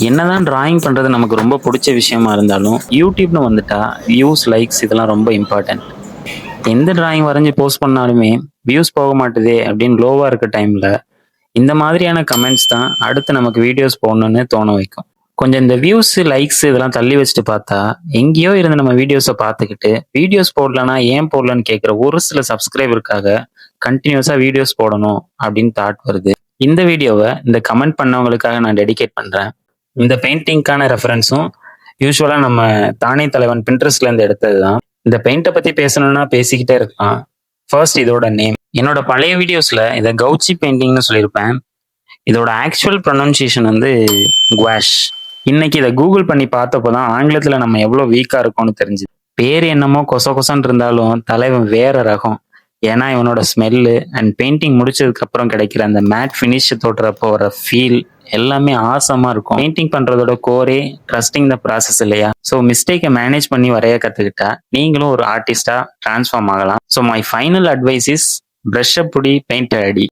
என்னதான் டிராயிங் பண்றது நமக்கு ரொம்ப பிடிச்ச விஷயமா இருந்தாலும் யூடியூப்னு வந்துட்டா வியூஸ் லைக்ஸ் இதெல்லாம் ரொம்ப இம்பார்ட்டன்ட். எந்த டிராயிங் வரைஞ்சி போஸ்ட் பண்ணாலுமே வியூஸ் போக மாட்டுதே அப்படின்னு லோவா இருக்க டைம்ல இந்த மாதிரியான கமெண்ட்ஸ் தான் அடுத்து நமக்கு வீடியோஸ் போடணும்னு தோண வைக்கும். கொஞ்சம் இந்த வியூஸ் லைக்ஸ் இதெல்லாம் தள்ளி வச்சுட்டு பார்த்தா எங்கேயோ இருந்து நம்ம வீடியோஸை பார்த்துக்கிட்டு வீடியோஸ் போடலன்னா ஏன் போடலன்னு கேட்குற ஒரு சில சப்ஸ்கிரைபருக்காக கண்டினியூஸா வீடியோஸ் போடணும் அப்படின்னு தாட் வருது. இந்த வீடியோவை இந்த கமெண்ட் பண்ணவங்களுக்காக நான் டெடிகேட் பண்றேன். இந்த பெயிண்டிங்கான ரெஃபரன்ஸும் யூஸ்வலா நம்ம தானே தலைவன் பின்ட்ரெஸ்ட்ல இருந்து எடுத்தது தான். இந்த பெயிண்டை பத்தி பேசணும்னா பேசிக்கிட்டே இருக்கலாம். ஃபர்ஸ்ட் இதோட நேம். என்னோட பழைய வீடியோஸ்ல இதை கவுச்சி பெயிண்டிங்னு சொல்லியிருப்பேன். இதோட ஆக்சுவல் ப்ரொனன்சியேஷன் வந்து குவாஷ். இன்னைக்கு இதை கூகுள் பண்ணி பார்த்தப்போதான் ஆங்கிலத்துல நம்ம எவ்வளவு வீக்கா இருக்கோம்னு தெரிஞ்சுது. பேர் என்னமோ கொச கொசன்னு இருந்தாலும் தலைவன் வேற ரகம். ஏன்னா இவனோட ஸ்மெல்லு அண்ட் பெயிண்டிங் முடிச்சதுக்கு அப்புறம் கிடைக்கிற அந்த மேட் ஃபினிஷ் தொடுறப்போ வர ஃபீல் எல்லாமே ஆசமா இருக்கும். பெயிண்டிங் பண்றதோட கோரே ட்ரஸ்டிங் த ப்ராசஸ் இல்லையா? ஸோ மிஸ்டேக்கை மேனேஜ் பண்ணி வரைய கத்துக்கிட்டா நீங்களும் ஒரு ஆர்டிஸ்டா டிரான்ஸ்ஃபார்ம் ஆகலாம். So my final advice is brush புடி, பெயிண்ட் அடி.